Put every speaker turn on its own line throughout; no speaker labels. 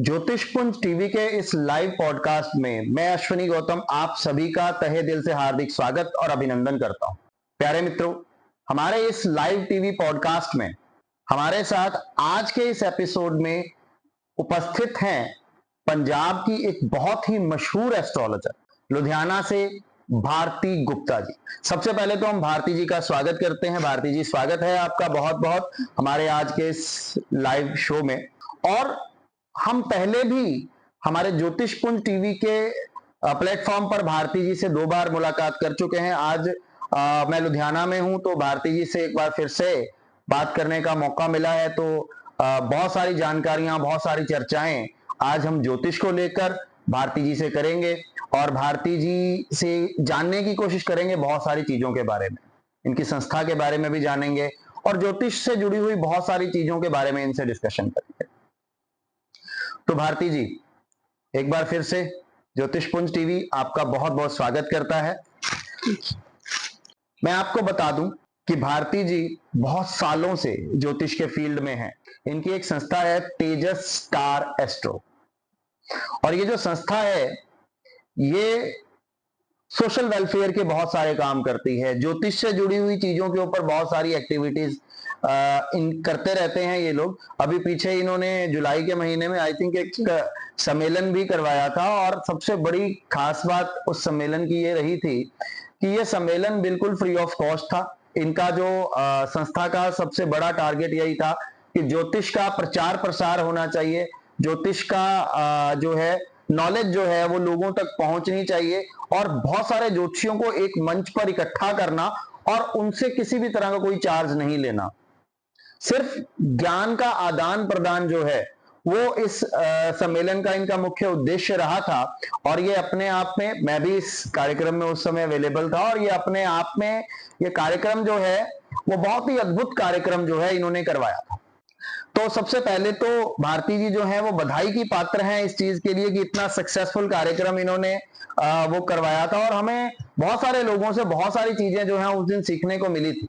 Jyotishpunj TV के इस live podcast में मैं अश्विनी गौतम आप सभी का तहे दिल से हार्दिक स्वागत और अभिनंदन करता हूं। प्यारे मित्रों, हमारे इस लाइव टीवी पॉडकास्ट में हमारे साथ आज के इस एपिसोड में उपस्थित हैं पंजाब की एक बहुत ही मशहूर एस्ट्रोलॉजर लुधियाना से भारती गुप्ता जी। सबसे पहले तो हम भारती जी का स्वागत करते हैं। भारती जी, स्वागत है आपका बहुत बहुत हमारे आज के इस लाइव शो में। और हम पहले भी हमारे ज्योतिषपुंज टीवी के प्लेटफॉर्म पर भारती जी से 2 बार मुलाकात कर चुके हैं। आज मैं लुधियाना में हूं तो भारती जी से एक बार फिर से बात करने का मौका मिला है। तो बहुत सारी जानकारियां, बहुत सारी चर्चाएं आज हम ज्योतिष को लेकर भारती जी से करेंगे और भारती जी से जानने की कोशिश करेंगे बहुत सारी चीजों के बारे में, इनकी संस्था के बारे में भी जानेंगे और ज्योतिष से जुड़ी हुई बहुत सारी चीजों के बारे में इनसे डिस्कशन करेंगे। तो भारती जी, एक बार फिर से ज्योतिषपुंज टीवी आपका बहुत बहुत स्वागत करता है। मैं आपको बता दूं कि भारती जी बहुत सालों से ज्योतिष के फील्ड में हैं। इनकी एक संस्था है तेजस स्टार एस्ट्रो, और ये जो संस्था है ये सोशल वेलफेयर के बहुत सारे काम करती है। ज्योतिष से जुड़ी हुई चीजों के ऊपर बहुत सारी एक्टिविटीज करते रहते हैं ये लोग। अभी पीछे इन्होंने जुलाई के महीने में आई थिंक एक सम्मेलन भी करवाया था, और सबसे बड़ी खास बात उस सम्मेलन की ये रही थी कि ये सम्मेलन बिल्कुल फ्री ऑफ कॉस्ट था। इनका जो संस्था का सबसे बड़ा टारगेट यही था कि ज्योतिष का प्रचार प्रसार होना चाहिए, ज्योतिष का जो है नॉलेज जो है वो लोगों तक पहुंचनी चाहिए, और बहुत सारे ज्योतिषियों को एक मंच पर इकट्ठा करना और उनसे किसी भी तरह का कोई चार्ज नहीं लेना। सिर्फ ज्ञान का आदान प्रदान जो है वो इस सम्मेलन का इनका मुख्य उद्देश्य रहा था। और ये अपने आप में, मैं भी इस कार्यक्रम में उस समय अवेलेबल था, और ये अपने आप में ये कार्यक्रम जो है वो बहुत ही अद्भुत कार्यक्रम जो है इन्होंने करवाया था। तो सबसे पहले तो भारती जी जो है वो बधाई की पात्र हैं इस चीज के लिए कि इतना सक्सेसफुल कार्यक्रम इन्होंने वो करवाया था, और हमें बहुत सारे लोगों से बहुत सारी चीजें जो है उस दिन सीखने को मिली थी।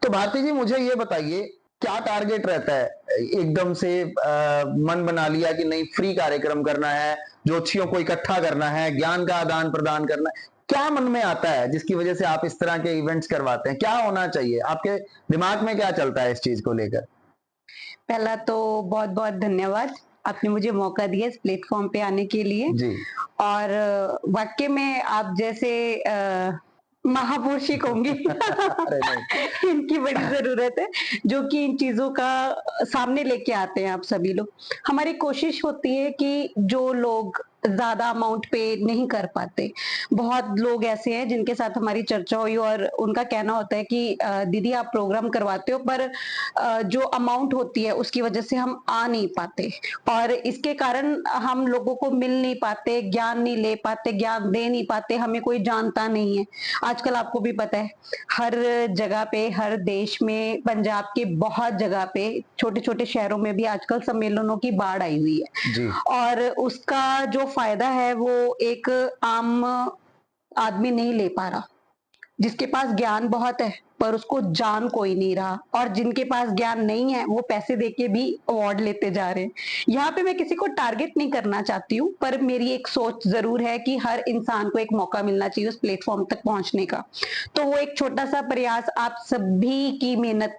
तो भारती जी, मुझे ये बताइए क्या टारगेट रहता है? एकदम से मन बना लिया कि नहीं, फ्री कार्यक्रम करना है, ज्योतिषियों को इकट्ठा करना है, ज्ञान का आदान प्रदान करना है, क्या मन में आता है जिसकी वजह से आप इस तरह के इवेंट्स करवाते हैं? क्या होना चाहिए? आपके दिमाग में क्या चलता है इस चीज को लेकर?
पहला तो बहुत बहुत धन्यवाद, आपने मुझे मौका दिया इस प्लेटफॉर्म पे आने के लिए
जी।
और वाकई में आप जैसे महापुरुष ही कहूंगी इनकी बड़ी जरूरत है, जो कि इन चीजों का सामने लेके आते हैं आप सभी लोग। हमारी कोशिश होती है कि जो लोग ज्यादा अमाउंट पे नहीं कर पाते, बहुत लोग ऐसे हैं जिनके साथ हमारी चर्चा हुई और उनका कहना होता है कि दीदी आप प्रोग्राम करवाते हो पर जो अमाउंट होती है उसकी वजह से हम आ नहीं पाते, और इसके कारण हम लोगों को मिल नहीं पाते, ज्ञान नहीं ले पाते, ज्ञान दे नहीं पाते, हमें कोई जानता नहीं है। आजकल आपको भी पता है हर जगह पे, हर देश में, पंजाब के बहुत जगह पे, छोटे छोटे शहरों में भी आजकल सम्मेलनों की बाढ़ आई हुई है
जी।
और उसका जो फायदा है वो एक आम आदमी नहीं ले पा रहा। जिसके पास ज्ञान बहुत है पर उसको जान कोई नहीं रहा, और जिनके पास ज्ञान नहीं है वो पैसे देके भी अवार्ड लेते जा रहे हैं। यहाँ पे मैं किसी को टारगेट नहीं करना चाहती हूँ, पर मेरी एक सोच जरूर है कि हर इंसान को एक मौका मिलना चाहिए उस प्लेटफॉर्म तक पहुंचने का। तो वो एक छोटा सा प्रयास आप सभी की मेहनत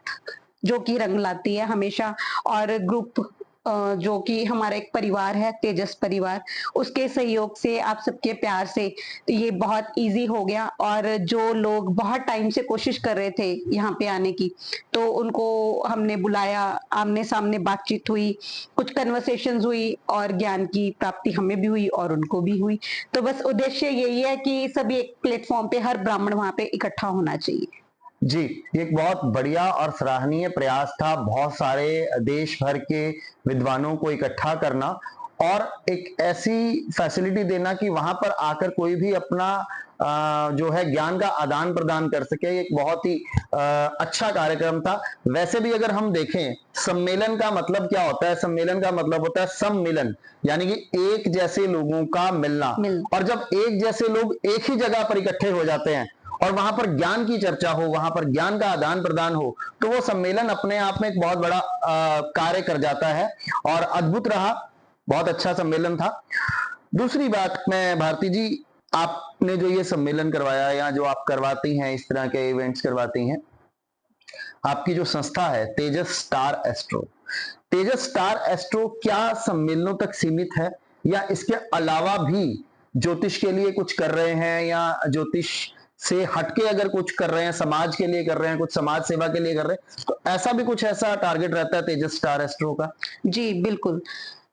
जो कि रंग लाती है हमेशा, और ग्रुप जो कि हमारा एक परिवार है तेजस परिवार, उसके सहयोग से, आप सबके प्यार से ये बहुत इजी हो गया। और जो लोग बहुत टाइम से कोशिश कर रहे थे यहाँ पे आने की, तो उनको हमने बुलाया, आमने सामने बातचीत हुई, कुछ कन्वर्सेशंस हुई और ज्ञान की प्राप्ति हमें भी हुई और उनको भी हुई। तो बस उद्देश्य यही है कि सभी एक प्लेटफॉर्म पे, हर ब्राह्मण वहां पे इकट्ठा होना चाहिए।
जी, एक बहुत बढ़िया और सराहनीय प्रयास था बहुत सारे देश भर के विद्वानों को इकट्ठा करना और एक ऐसी फैसिलिटी देना कि वहां पर आकर कोई भी अपना जो है ज्ञान का आदान प्रदान कर सके। एक बहुत ही अच्छा कार्यक्रम था। वैसे भी अगर हम देखें, सम्मेलन का मतलब क्या होता है? सम्मेलन का मतलब होता है सम्मिलन, यानी कि एक जैसे लोगों का मिलना। और जब एक जैसे लोग एक ही जगह पर इकट्ठे हो जाते हैं और वहां पर ज्ञान की चर्चा हो, वहां पर ज्ञान का आदान प्रदान हो, तो वो सम्मेलन अपने आप में एक बहुत बड़ा कार्य कर जाता है और अद्भुत रहा। बहुत अच्छा सम्मेलन था। दूसरी बात, मैं भारती जी, आपने जो ये सम्मेलन करवाया या जो आप करवाती हैं, इस तरह के इवेंट्स करवाती हैं, आपकी जो संस्था है तेजस स्टार एस्ट्रो, तेजस स्टार एस्ट्रो क्या सम्मेलनों तक सीमित है या इसके अलावा भी ज्योतिष के लिए कुछ कर रहे हैं, या ज्योतिष से हटके अगर कुछ कर रहे हैं, समाज के लिए कर रहे हैं, कुछ समाज सेवा के लिए कर रहे हैं, तो ऐसा भी कुछ ऐसा टारगेट रहता है तेजस स्टार एस्ट्रो का?
जी, बिल्कुल।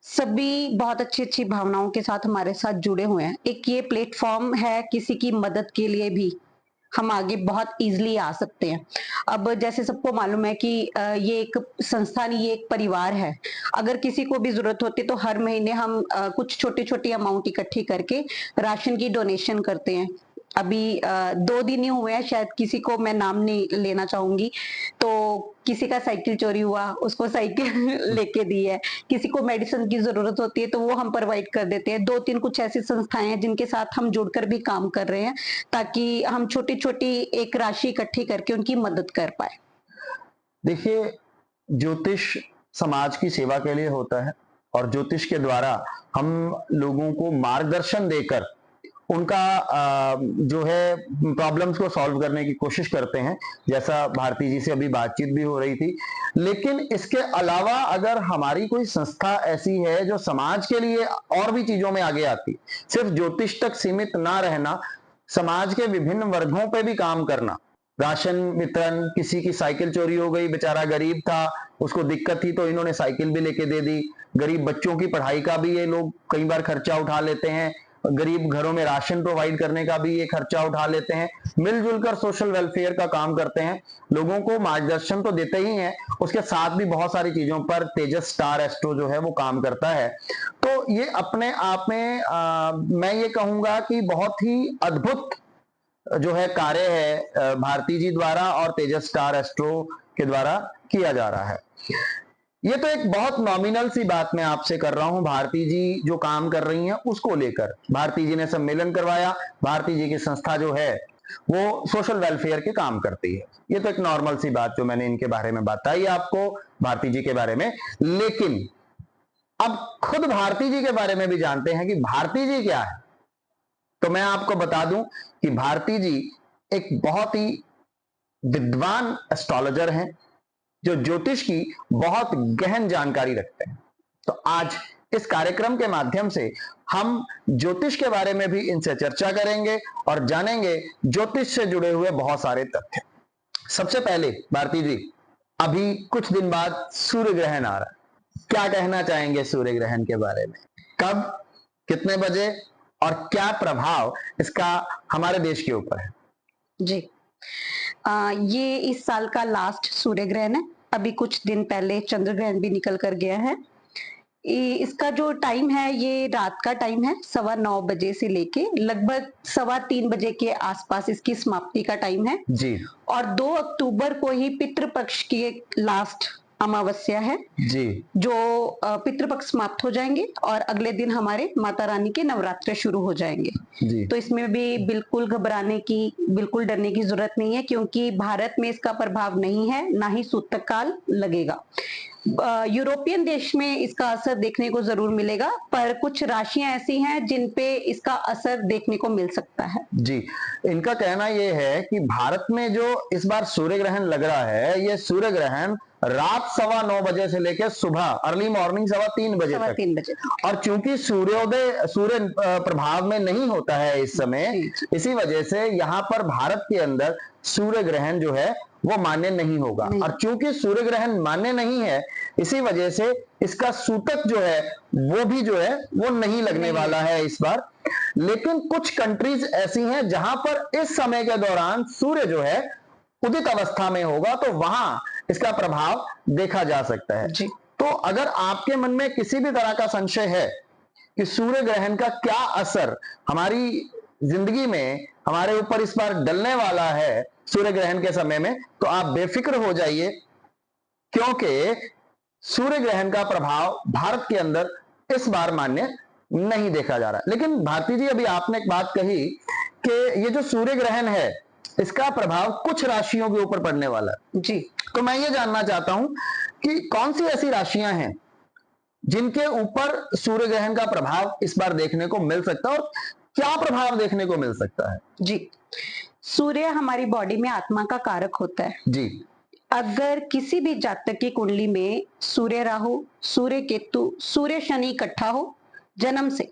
सभी बहुत अच्छी-अच्छी भावनाओं के साथ हमारे साथ जुड़े हुए हैं। एक ये प्लेटफ़ॉर्म है किसी की मदद के लिए भी, हम आगे बहुत ईज़िली आ सकते हैं। अब जैसे सबको मालूम है कि ये एक संस्था नहीं, ये एक परिवार है। अगर किसी को भी ज़रूरत होती है तो हर महीने हम कुछ छोटी-छोटी अमाउंट इकट्ठी करके राशन की डोनेशन करते हैं। अभी 2 दिन ही हुए हैं, शायद किसी को मैं नाम नहीं लेना चाहूँगी, तो किसी का साइकिल चोरी हुआ, उसको साइकिल लेके दी है। किसी को मेडिसिन की ज़रूरत होती है तो वो हम प्रोवाइड कर देते हैं। 2-3 कुछ ऐसी संस्थाएँ हैं जिनके साथ हम जुड़कर भी काम कर रहे हैं, ताकि हम छोटी-छोटी एक राशि इकट्ठी करके उनकी मदद कर पाएँ।
देखिए, ज्योतिष समाज की सेवा के लिए होता है और ज्योतिष के द्वारा हम लोगों को मार्गदर्शन देकर उनका जो है प्रॉब्लम्स को सॉल्व करने की कोशिश करते हैं, जैसा भारती जी से अभी बातचीत भी हो रही थी। लेकिन इसके अलावा अगर हमारी कोई संस्था ऐसी है जो समाज के लिए और भी चीजों में आगे आती, सिर्फ ज्योतिष तक सीमित ना रहना, समाज के विभिन्न वर्गों पे भी काम करना, राशन वितरण, किसी की साइकिल चोरी हो गई, बेचारा गरीब था, उसको दिक्कत थी तो इन्होंने साइकिल भी लेके दे दी, गरीब बच्चों की पढ़ाई का भी ये लोग कई बार खर्चा उठा लेते हैं, गरीब घरों में राशन प्रोवाइड करने का भी ये खर्चा उठा लेते हैं, मिलजुल कर सोशल वेलफेयर का काम करते हैं, लोगों को मार्गदर्शन तो देते ही हैं, उसके साथ भी बहुत सारी चीजों पर तेजस स्टार एस्ट्रो जो है वो काम करता है। तो ये अपने आप में मैं ये कहूंगा कि बहुत ही अद्भुत जो है कार्य है भारती जी द्वारा और तेजस स्टार एस्ट्रो के द्वारा किया जा रहा है। ये तो एक बहुत नॉमिनल सी बात मैं आपसे कर रहा हूं, भारती जी जो काम कर रही हैं उसको लेकर। भारती जी ने सम्मेलन करवाया, भारती जी की संस्था जो है वो सोशल वेलफेयर के काम करती है, ये तो एक नॉर्मल सी बात जो मैंने इनके बारे में बताई आपको, भारती जी के बारे में। लेकिन अब खुद भारती जी के बारे में भी जानते हैं कि भारती जी क्या है। तो मैं आपको बता दूं कि भारती जी एक बहुत ही विद्वान एस्ट्रोलॉजर हैं जो ज्योतिष की बहुत गहन जानकारी रखते हैं। तो आज इस कार्यक्रम के माध्यम से हम ज्योतिष के बारे में भी इनसे चर्चा करेंगे और जानेंगे ज्योतिष से जुड़े हुए बहुत सारे तथ्य। सबसे पहले भारती जी, अभी कुछ दिन बाद सूर्य ग्रहण आ रहा है, क्या कहना चाहेंगे सूर्य ग्रहण के बारे में? कब, कितने बजे और क्या प्रभाव इसका हमारे देश के ऊपर है?
जी। ये इस साल का लास्ट सूर्य ग्रहण है। अभी कुछ दिन पहले चंद्र ग्रहण भी निकल कर गया है। इसका जो टाइम है ये रात का टाइम है, 9:15 बजे से लेके लगभग 3:15 बजे के आसपास इसकी समाप्ति का टाइम है।
जी
और 2 अक्टूबर को ही पितृपक्ष की लास्ट अमावस्या है
जी
जो पितृपक्ष समाप्त हो जाएंगे और अगले दिन हमारे माता रानी के नवरात्र शुरू हो जाएंगे।
जी
तो इसमें भी बिल्कुल घबराने की, बिल्कुल डरने की जरूरत नहीं है, क्योंकि भारत में इसका प्रभाव नहीं है, ना ही सूतक काल लगेगा। यूरोपियन देश में इसका असर देखने को जरूर मिलेगा, पर कुछ राशियां ऐसी हैं जिन पे इसका असर देखने को मिल सकता है।
जी, इनका कहना यह है कि भारत में जो इस बार सूर्य ग्रहण लग रहा है, ये सूर्य ग्रहण रात 9:15 बजे से लेकर सुबह अर्ली मॉर्निंग 3:15 बजे तक।
3:15 बजे।
और चूंकि सूर्य प्रभाव में नहीं होता है इस समय, इसी वजह से यहाँ पर भारत के अंदर सूर्य ग्रहण जो है वो मान्य नहीं होगा। और चूंकि सूर्य ग्रहण मान्य नहीं है, इसी वजह से इसका सूतक जो है वो भी जो है वो नहीं लगने वाला है इस बार। लेकिन कुछ कंट्रीज ऐसी हैं जहां पर इस समय के दौरान सूर्य जो है उदित अवस्था में होगा, तो वहां इसका प्रभाव देखा जा सकता है।
जी।
तो अगर आपके मन में किसी भी तरह का संशय है कि सूर्य ग्रहण का क्या असर हमारी जिंदगी में हमारे ऊपर इस बार डलने वाला है सूर्य ग्रहण के समय में, तो आप बेफिक्र हो जाइए, क्योंकि सूर्य ग्रहण का प्रभाव भारत के अंदर इस बार मान्य नहीं देखा जा रहा है। लेकिन भारती जी, अभी आपने एक बात कही कि ये जो सूर्य ग्रहण है इसका प्रभाव कुछ राशियों के ऊपर पड़ने वाला है।
जी।
तो मैं ये जानना चाहता हूं कि कौन सी ऐसी राशियां हैं जिनके ऊपर सूर्य ग्रहण का प्रभाव इस बार देखने को मिल सकता है, और क्या प्रभाव देखने को मिल सकता है?
जी, सूर्य हमारी बॉडी में आत्मा का कारक होता है।
जी।
अगर किसी भी जातक की कुंडली में सूर्य राहु, सूर्य केतु, सूर्य शनि इकट्ठा हो जन्म से,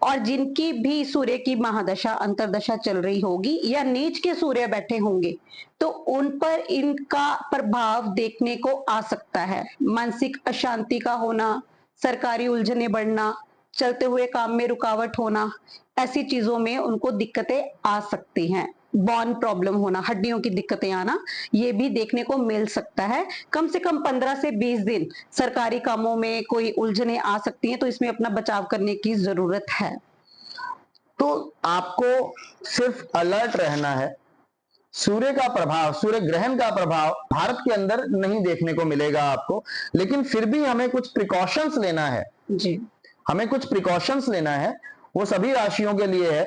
और जिनकी भी सूर्य की महादशा अंतरदशा चल रही होगी या नीच के सूर्य बैठे होंगे, तो उन पर इनका प्रभाव देखने को आ सकता है। मानसिक अशांति का होना, सरकारी उलझने बढ़ना, चलते हुए काम में रुकावट होना, ऐसी चीजों में उनको दिक्कतें आ सकती हैं। बोन प्रॉब्लम होना, हड्डियों की दिक्कतें आना, ये भी देखने को मिल सकता है। कम से कम 15 से 20 दिन सरकारी कामों में कोई उलझने आ सकती हैं, तो इसमें अपना बचाव करने की जरूरत है।
तो आपको सिर्फ अलर्ट रहना है। सूर्य का प्रभाव, सूर्य ग्रहण का प्रभाव भारत के अंदर नहीं देखने को मिलेगा आपको, लेकिन फिर भी हमें कुछ प्रिकॉशंस लेना है।
जी,
हमें कुछ प्रिकॉशंस लेना है। वो सभी राशियों के लिए है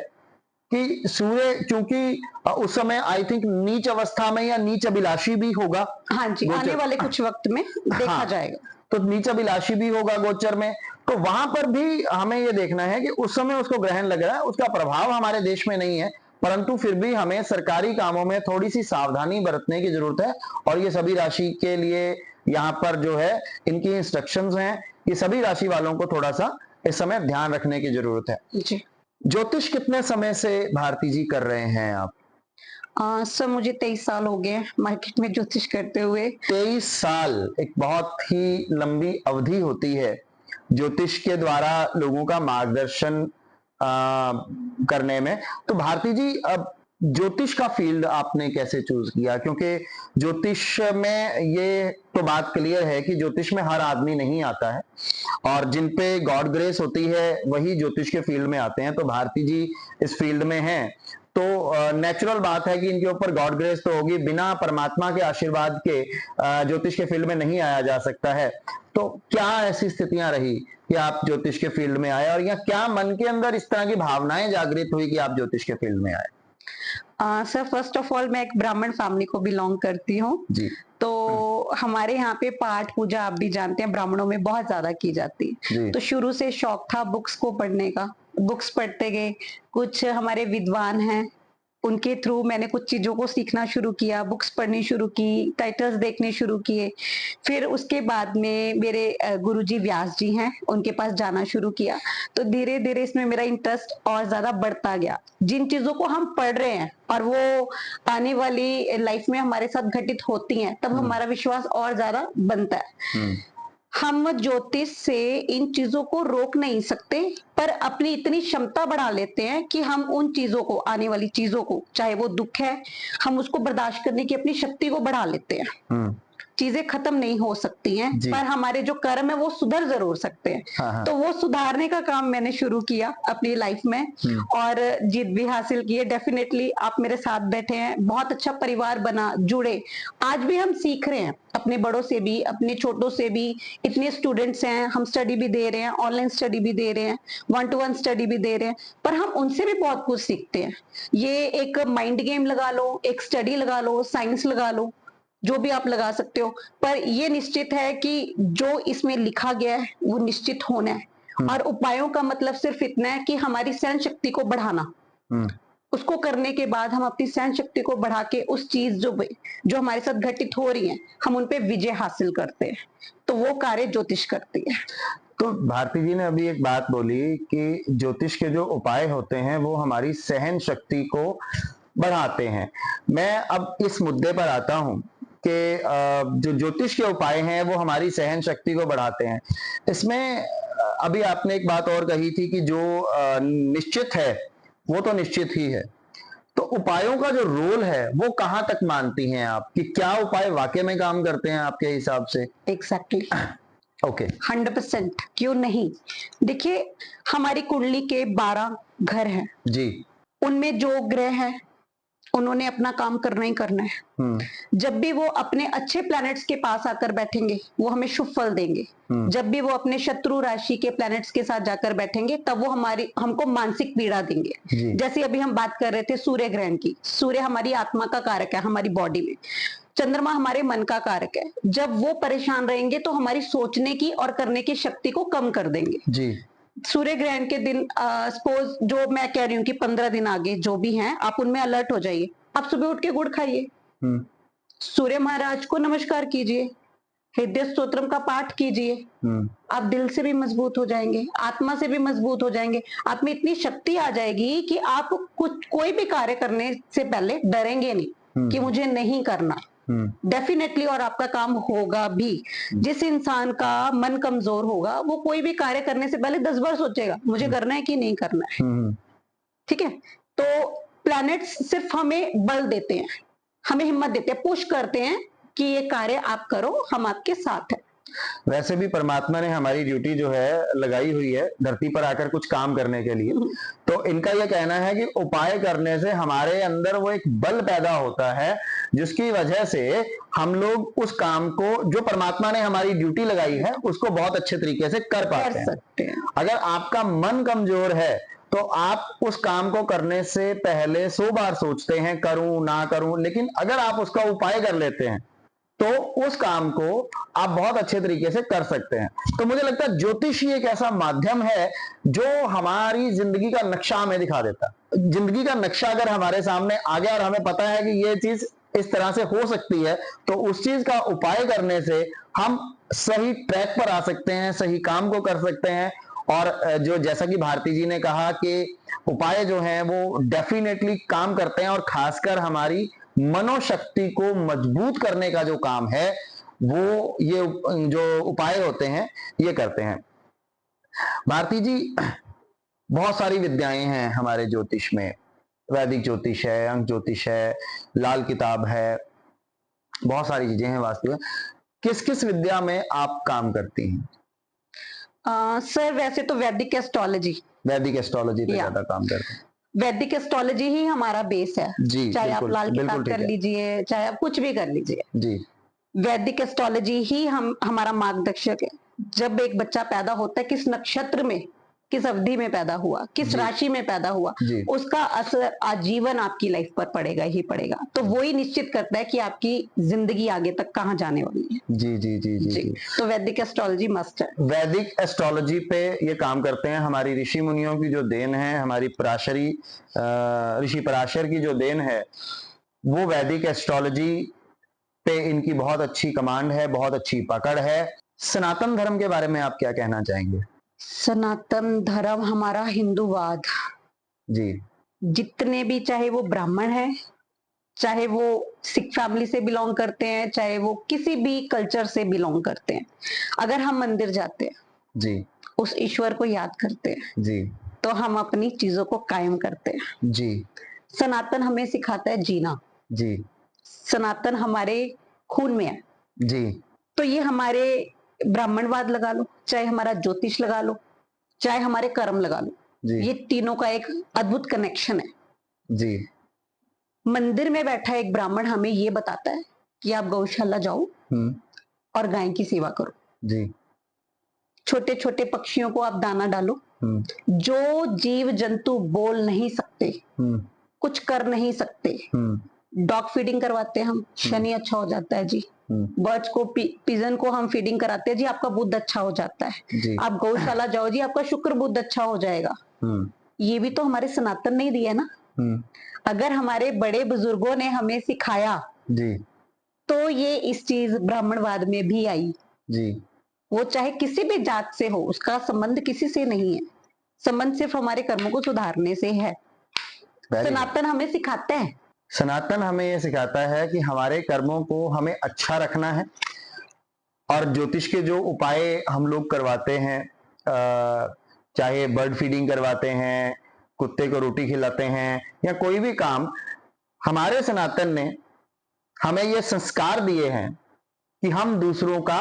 कि सूर्य, क्योंकि उस समय आई थिंक नीच अवस्था में या नीच अभिलाषी भी होगा।
हाँ जी, आने वाले कुछ वक्त में देखा
हाँ,
जाएगा।
तो नीच अभिलाषी भी होगा गोचर में, तो वहां पर भी हमें ये देखना है कि उस समय उसको ग्रहण लग रहा है, उसका प्रभाव हमारे देश में नहीं है, परंतु फिर भी हमें सरकारी कामों में थोड़ी सी सावधानी बरतने की जरूरत है। और ये सभी राशि के लिए यहाँ पर जो है इनकी इंस्ट्रक्शंस हैं कि सभी राशि वालों को थोड़ा सा इस समय ध्यान रखने की जरूरत है।
जी,
ज्योतिष कितने समय से भारती जी कर रहे हैं आप?
सर मुझे 23 साल हो गए मार्केट में ज्योतिष करते हुए।
23 साल एक बहुत ही लंबी अवधि होती है ज्योतिष के द्वारा लोगों का मार्गदर्शन करने में। तो भारती जी, अब ज्योतिष का फील्ड आपने कैसे चूज किया? क्योंकि ज्योतिष में ये तो बात क्लियर है कि ज्योतिष में हर आदमी नहीं आता है, और जिन पे गॉड ग्रेस होती है वही ज्योतिष के फील्ड में आते हैं। तो भारती जी इस फील्ड में हैं, तो नेचुरल बात है कि इनके ऊपर गॉड ग्रेस तो होगी। बिना परमात्मा के आशीर्वाद के ज्योतिष के फील्ड में नहीं आया जा सकता है। तो क्या ऐसी स्थितियां रही कि आप ज्योतिष के फील्ड में आए, और या क्या मन के अंदर इस तरह की भावनाएं जागृत हुई कि आप ज्योतिष के फील्ड में आए?
सर फर्स्ट ऑफ ऑल मैं एक ब्राह्मण फैमिली को बिलोंग करती हूँ,
जी।
तो हमारे यहाँ पे पाठ पूजा आप भी जानते हैं ब्राह्मणों में बहुत ज्यादा की जाती है।
जी।
तो शुरू से शौक था बुक्स को पढ़ने का, बुक्स पढ़ते गए। कुछ हमारे विद्वान हैं, उनके थ्रू मैंने कुछ चीजों को सीखना शुरू किया, बुक्स पढ़नी शुरू की, टाइटल्स देखने शुरू किए। फिर उसके बाद में मेरे गुरुजी व्यास जी हैं, उनके पास जाना शुरू किया। तो धीरे धीरे इसमें मेरा इंटरेस्ट और ज्यादा बढ़ता गया। जिन चीजों को हम पढ़ रहे हैं और वो आने वाली लाइफ में हमारे साथ घटित होती हैं, तब हमारा विश्वास और ज्यादा बनता है। हम ज्योतिष से इन चीजों को रोक नहीं सकते, पर अपनी इतनी क्षमता बढ़ा लेते हैं कि हम उन चीजों को, आने वाली चीजों को, चाहे वो दुख है, हम उसको बर्दाश्त करने की अपनी शक्ति को बढ़ा लेते हैं। चीजें खत्म नहीं हो सकती हैं, पर हमारे जो कर्म है वो सुधर जरूर सकते हैं।
हाँ।
तो वो सुधारने का काम मैंने शुरू किया अपनी लाइफ में, और जीत भी हासिल की है। डेफिनेटली आप मेरे साथ बैठे हैं, बहुत अच्छा परिवार बना, जुड़े। आज भी हम सीख रहे हैं अपने बड़ों से भी, अपने छोटों से भी। इतने स्टूडेंट्स हैं, हम स्टडी भी दे रहे हैं, ऑनलाइन स्टडी भी दे रहे हैं, 1-to-1 स्टडी भी दे रहे हैं, पर हम उनसे भी बहुत कुछ सीखते हैं। ये एक माइंड गेम लगा लो, एक स्टडी लगा लो, साइंस लगा लो, जो भी आप लगा सकते हो, पर ये निश्चित है कि जो इसमें लिखा गया है वो निश्चित होना है। और उपायों का मतलब सिर्फ इतना है कि हमारी सहन शक्ति को बढ़ाना। उसको करने के बाद हम अपनी सहन शक्ति को बढ़ा के उस चीज जो हमारे साथ घटित हो रही है, हम उन पे विजय हासिल करते हैं। तो वो कार्य ज्योतिष करती है।
तो भारती जी ने अभी एक बात बोली कि ज्योतिष के जो उपाय होते हैं वो हमारी सहन शक्ति को बढ़ाते हैं। मैं अब इस मुद्दे पर आता हूं कि जो ज्योतिष के उपाय हैं वो हमारी सहन शक्ति को बढ़ाते हैं। इसमें अभी आपने एक बात और कही थी कि जो निश्चित है वो तो निश्चित ही है। तो उपायों का जो रोल है वो कहां तक मानती हैं आप, कि क्या उपाय वाकई में काम करते हैं आपके हिसाब से?
एग्जैक्टली।
ओके।
100%, क्यों नहीं। देखिए, हमारी कुंडली के 12 घर हैं
जी।
उनमें जो ग्रह हैं उन्होंने अपना काम करना ही करना है। जब भी वो अपने अच्छे प्लैनेट्स के पास आकर बैठेंगे वो हमें शुभ फल देंगे। जब भी वो अपने शत्रु राशि के प्लैनेट्स के साथ जाकर बैठेंगे तब वो हमको मानसिक पीड़ा देंगे। जैसे अभी हम बात कर रहे थे सूर्य ग्रहण की। सूर्य हमारी आत्मा का कारक है हमारी बॉडी में। चंद्रमा हमारे मन का कारक है, जब वो परेशान रहेंगे तो हमारी सोचने की और करने की शक्ति को कम कर देंगे
जी।
सूर्य ग्रहण के दिन सपोज जो मैं कह रही हूँ कि 15 दिन आगे जो भी हैं आप उनमें अलर्ट हो जाइए। आप सुबह उठ के गुड़ खाइए, सूर्य महाराज को नमस्कार कीजिए, हृदय स्तोत्रम का पाठ कीजिए, आप दिल से भी मजबूत हो जाएंगे, आत्मा से भी मजबूत हो जाएंगे। आप में इतनी शक्ति आ जाएगी कि आप कुछ कोई भी कार्य करने से पहले डरेंगे नहीं कि मुझे नहीं करना, डेफिनेटली, और आपका काम होगा भी। जिस इंसान का मन कमजोर होगा वो कोई भी कार्य करने से पहले 10 बार सोचेगा मुझे करना है कि नहीं करना है। ठीक है, तो प्लैनेट्स सिर्फ हमें बल देते हैं, हमें हिम्मत देते हैं, पुश करते हैं कि ये कार्य आप करो, हम आपके साथ हैं।
वैसे भी परमात्मा ने हमारी ड्यूटी जो है लगाई हुई है धरती पर आकर कुछ काम करने के लिए, तो इनका यह कहना है कि उपाय करने से हमारे अंदर वो एक बल पैदा होता है जिसकी वजह से हम लोग उस काम को जो परमात्मा ने हमारी ड्यूटी लगाई है उसको बहुत अच्छे तरीके से कर पाते हैं। अगर आपका मन कमजोर है तो आप उस काम को करने से पहले 100 बार सोचते हैं करूं ना करूं, लेकिन अगर आप उसका उपाय कर लेते हैं तो उस काम को आप बहुत अच्छे तरीके से कर सकते हैं। तो मुझे लगता है ज्योतिष ही एक ऐसा माध्यम है जो हमारी जिंदगी का नक्शा हमें दिखा देता है। जिंदगी का नक्शा अगर हमारे सामने आ गया और हमें पता है कि ये चीज इस तरह से हो सकती है, तो उस चीज का उपाय करने से हम सही ट्रैक पर आ सकते हैं, सही काम को कर सकते हैं। और जो जैसा कि भारती जी ने कहा कि उपाय जो हैं वो डेफिनेटली काम करते हैं और खासकर हमारी मनोशक्ति को मजबूत करने का जो काम है वो ये जो उपाय होते हैं ये करते हैं। भारती जी, बहुत सारी विद्याएं हैं हमारे ज्योतिष में, वैदिक ज्योतिष है, अंक ज्योतिष है, लाल किताब है, बहुत सारी चीजें हैं वास्तु में। किस किस विद्या में आप काम करती हैं?
सर वैसे तो वैदिक एस्ट्रोलॉजी
पे ज्यादा काम करते हैं।
वैदिक एस्ट्रोलॉजी ही हमारा बेस है जी, चाहे आप लाल किताब कर लीजिए, चाहे आप कुछ भी कर लीजिए जी। वैदिक एस्ट्रोलॉजी ही हमारा मार्गदर्शक है। जब एक बच्चा पैदा होता है, किस नक्षत्र में, किस अवधि में पैदा हुआ, किस राशि में पैदा हुआ, उसका असर आजीवन आपकी लाइफ पर पड़ेगा ही पड़ेगा। तो वो ही निश्चित करता है कि आपकी जिंदगी आगे तक कहाँ जाने वाली है। जी जी जी जी, जी। तो वैदिक एस्ट्रोलॉजी मस्ट है।
वैदिक एस्ट्रोलॉजी पे ये काम करते हैं, हमारी ऋषि मुनियों की जो देन है, हमारी ऋषि पराशर की जो देन है, वो वैदिक एस्ट्रोलॉजी पे इनकी बहुत अच्छी कमांड है, बहुत अच्छी पकड़ है। सनातन धर्म के बारे में आप क्या कहना चाहेंगे?
सनातन धर्म हमारा हिंदूवाद जी, जितने भी, चाहे वो ब्राह्मण है, चाहे वो सिख फैमिली से बिलोंग करते हैं, चाहे वो किसी भी कल्चर से बिलोंग करते हैं, अगर हम मंदिर जाते हैं जी, उस ईश्वर को याद करते हैं जी, तो हम अपनी चीजों को कायम करते हैं जी। सनातन हमें सिखाता है जीना जी, सनातन हमारे खून में है जी। तो ये हमारे ब्राह्मणवाद लगा लो, चाहे हमारा ज्योतिष लगा लो, चाहे हमारे कर्म लगा लो जी, ये तीनों का एक अद्भुत कनेक्शन है जी। मंदिर में बैठा एक ब्राह्मण हमें ये बताता है कि आप गौशाला जाओ और गाय की सेवा करो जी। छोटे छोटे पक्षियों को आप दाना डालो, जो जीव जंतु बोल नहीं सकते, कुछ कर नहीं सकते, डॉग फीडिंग करवाते हैं हम, शनि अच्छा हो जाता है जी। बर्ड्स को, पिजन को हम फीडिंग कराते हैं जी, आपका बुद्ध अच्छा हो जाता है। आप गौशाला जाओ जी, आपका शुक्र बुद्ध अच्छा हो जाएगा। ये भी तो हमारे सनातन ने दिया ना। अगर हमारे बड़े बुजुर्गों ने हमें सिखाया जी, तो ये इस चीज ब्राह्मणवाद में भी आई जी। वो चाहे किसी भी जात से हो, उसका संबंध किसी से नहीं है, संबंध सिर्फ हमारे कर्मों को सुधारने से है। सनातन हमें सिखाता है,
सनातन हमें यह सिखाता है कि हमारे कर्मों को हमें अच्छा रखना है। और ज्योतिष के जो उपाय हम लोग करवाते हैं, चाहे बर्ड फीडिंग करवाते हैं, कुत्ते को रोटी खिलाते हैं, या कोई भी काम, हमारे सनातन ने हमें ये संस्कार दिए हैं कि हम दूसरों का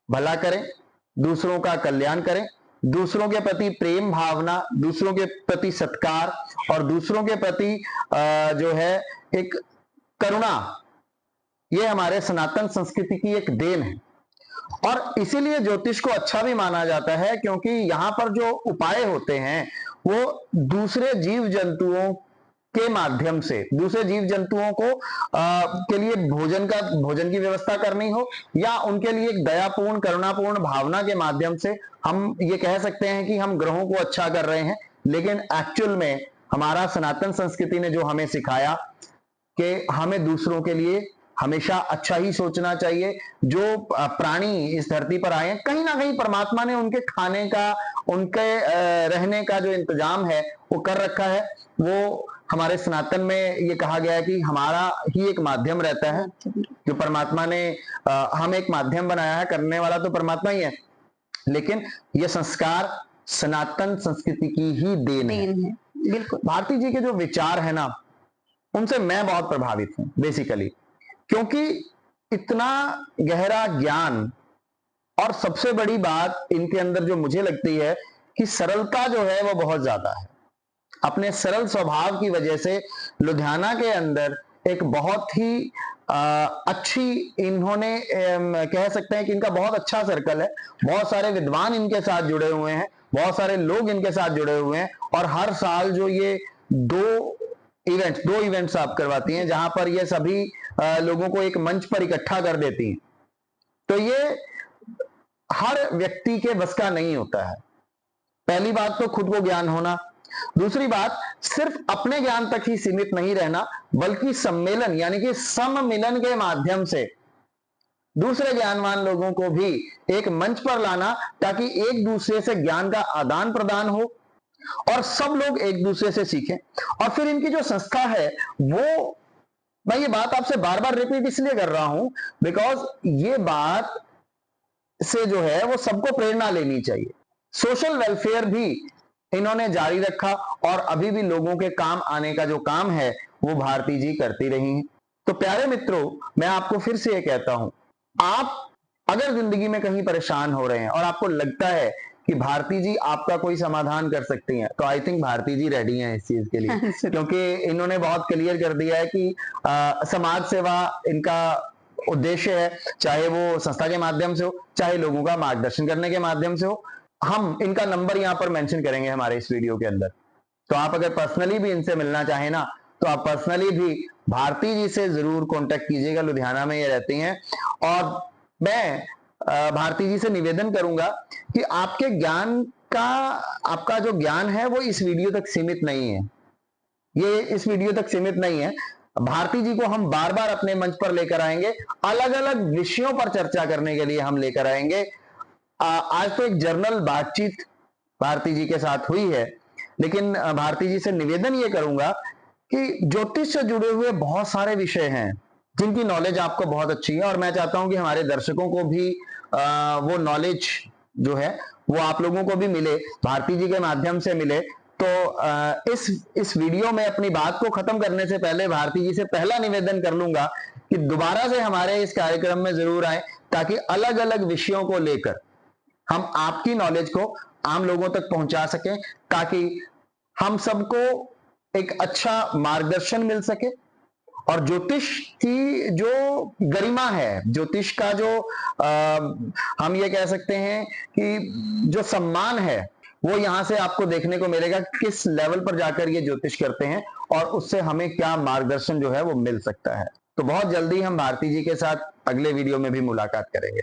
भला करें, दूसरों का कल्याण करें, दूसरों के प्रति प्रेम भावना, दूसरों के प्रति सत्कार और दूसरों के प्रति जो है एक करुणा, ये हमारे सनातन संस्कृति की एक देन है। और इसीलिए ज्योतिष को अच्छा भी माना जाता है, क्योंकि यहाँ पर जो उपाय होते हैं वो दूसरे जीव जंतुओं के माध्यम से दूसरे जीव जंतुओं को के लिए भोजन की व्यवस्था करनी हो, या उनके लिए एक दयापूर्ण करुणापूर्ण भावना के माध्यम से हम ये कह सकते हैं कि हम ग्रहों को अच्छा कर रहे हैं। लेकिन एक्चुअल में हमारा सनातन संस्कृति ने जो हमें सिखाया कि हमें दूसरों के लिए हमेशा अच्छा ही सोचना चाहिए। जो प्राणी इस धरती पर आए हैं, कहीं ना कहीं परमात्मा ने उनके खाने का, उनके रहने का जो इंतजाम है वो कर रखा है। वो हमारे सनातन में ये कहा गया है कि हमारा ही एक माध्यम रहता है, जो परमात्मा ने हम एक माध्यम बनाया है, करने वाला तो परमात्मा ही है, लेकिन ये संस्कार सनातन संस्कृति की ही देन है।
बिल्कुल।
भारती जी के जो विचार है ना, उनसे मैं बहुत प्रभावित हूं बेसिकली, क्योंकि इतना गहरा ज्ञान, और सबसे बड़ी बात इनके अंदर जो मुझे लगती है कि सरलता जो है वो बहुत ज्यादा है। अपने सरल स्वभाव की वजह से लुधियाना के अंदर एक बहुत ही अच्छी, इन्होंने कह सकते हैं कि इनका बहुत अच्छा सर्कल है। बहुत सारे विद्वान इनके साथ जुड़े हुए हैं, बहुत सारे लोग इनके साथ जुड़े हुए हैं, और हर साल जो ये दो इवेंट्स आप करवाती हैं, जहां पर ये सभी लोगों को एक मंच पर इकट्ठा कर देती हैं। तो ये हर व्यक्ति के बस का नहीं होता है। पहली बात तो खुद को ज्ञान होना, दूसरी बात सिर्फ अपने ज्ञान तक ही सीमित नहीं रहना, बल्कि सम्मेलन यानी कि सम्मिलन के माध्यम से दूसरे ज्ञानवान लोगों को भी एक मंच पर लाना, ताकि एक दूसरे से ज्ञान का आदान प्रदान हो और सब लोग एक दूसरे से सीखें। और फिर इनकी जो संस्था है वो, मैं ये बात आपसे बार बार रिपीट इसलिए कर रहा हूं बिकॉज ये बात से जो है वो सबको प्रेरणा लेनी चाहिए। सोशल वेलफेयर भी इन्होंने जारी रखा, और अभी भी लोगों के काम आने का जो काम है वो भारती जी करती रही हैं। तो प्यारे मित्रों, मैं आपको फिर से ये कहता हूं, आप अगर जिंदगी में कहीं परेशान हो रहे हैं और आपको लगता है कि भारती जी आपका कोई समाधान कर सकती हैं, तो I think Bharati ji ready हैं इस चीज के लिए, क्योंकि इन्होंने बहुत क्लियर कर दिया है कि समाज सेवा इनका उद्देश्य है, चाहे वो संस्था के माध्यम से हो, चाहे लोगों का मार्गदर्शन करने के माध्यम से हो। हम इनका नंबर यहां पर मेंशन करेंगे हमारे इस वीडियो के अंदर, तो आप अगर पर्सनली भी इनसे मिलना चाहें ना, तो आप पर्सनली भी भारती जी से जरूर कांटेक्ट कीजिएगा। लुधियाना में ये रहती हैं, और मैं भारती जी से निवेदन करूंगा कि आपके ज्ञान का, आपका जो ज्ञान है वो इस वीडियो तक सीमित नहीं है, ये इस वीडियो तक सीमित नहीं है। भारती जी को हम बार बार अपने मंच पर लेकर आएंगे, अलग अलग विषयों पर चर्चा करने के लिए हम लेकर आएंगे। आज तो एक जर्नल बातचीत भारती जी के साथ हुई है, लेकिन भारती जी से निवेदन ये करूंगा कि ज्योतिष से जुड़े हुए बहुत सारे विषय हैं जिनकी नॉलेज आपको बहुत अच्छी है, और मैं चाहता हूं कि हमारे दर्शकों को भी वो नॉलेज जो है वो आप लोगों को भी मिले, भारती जी के माध्यम से मिले। तो इस वीडियो में अपनी बात को खत्म करने से पहले भारती जी से पहला निवेदन कर लूंगा कि दोबारा से हमारे इस कार्यक्रम में जरूर आए, ताकि अलग अलग विषयों को लेकर हम आपकी नॉलेज को आम लोगों तक पहुंचा सकें, ताकि हम सबको एक अच्छा मार्गदर्शन मिल सके। और ज्योतिष की जो गरिमा है, ज्योतिष का जो हम ये कह सकते हैं कि जो सम्मान है, वो यहां से आपको देखने को मिलेगा किस लेवल पर जाकर ये ज्योतिष करते हैं, और उससे हमें क्या मार्गदर्शन जो है वो मिल सकता है। तो बहुत जल्दी हम भारती जी के साथ अगले वीडियो में भी मुलाकात करेंगे।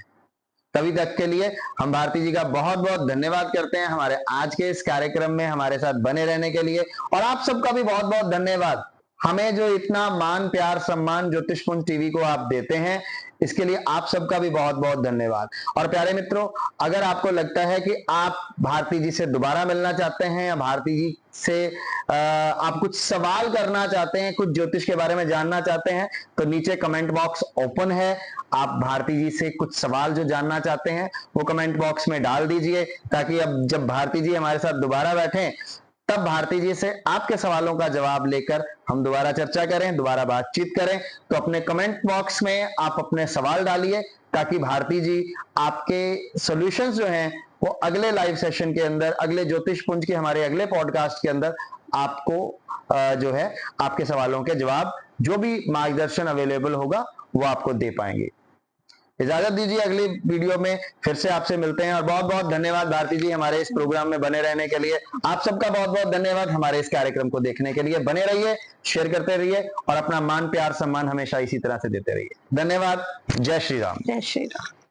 तभी तक के लिए हम भारती जी का बहुत बहुत धन्यवाद करते हैं हमारे आज के इस कार्यक्रम में हमारे साथ बने रहने के लिए, और आप सबका भी बहुत बहुत धन्यवाद। हमें जो इतना मान प्यार सम्मान ज्योतिषपुंज टीवी को आप देते हैं, इसके लिए आप सबका भी बहुत बहुत धन्यवाद। और प्यारे मित्रों, अगर आपको लगता है कि आप भारती जी से दोबारा मिलना चाहते हैं, या भारती जी से आप कुछ सवाल करना चाहते हैं, कुछ ज्योतिष के बारे में जानना चाहते हैं, तो नीचे कमेंट बॉक्स ओपन है। आप भारती जी से कुछ सवाल जो जानना चाहते हैं वो कमेंट बॉक्स में डाल दीजिए, ताकि अब जब भारती जी हमारे साथ दोबारा बैठें, तब भारती जी से आपके सवालों का जवाब लेकर हम दोबारा चर्चा करें, दोबारा बातचीत करें। तो अपने कमेंट बॉक्स में आप अपने सवाल डालिए, ताकि भारती जी आपके सॉल्यूशंस जो हैं वो अगले लाइव सेशन के अंदर, अगले ज्योतिष पुंज के हमारे अगले पॉडकास्ट के अंदर आपको जो है आपके सवालों के जवाब, जो भी मार्गदर्शन अवेलेबल होगा वो आपको दे पाएंगे। इजाजत दीजिए, अगली वीडियो में फिर से आपसे मिलते हैं। और बहुत बहुत धन्यवाद भारती जी हमारे इस प्रोग्राम में बने रहने के लिए। आप सबका बहुत बहुत धन्यवाद हमारे इस कार्यक्रम को देखने के लिए। बने रहिए, शेयर करते रहिए और अपना मान प्यार सम्मान हमेशा इसी तरह से देते रहिए। धन्यवाद। जय श्री राम।
जय श्री राम।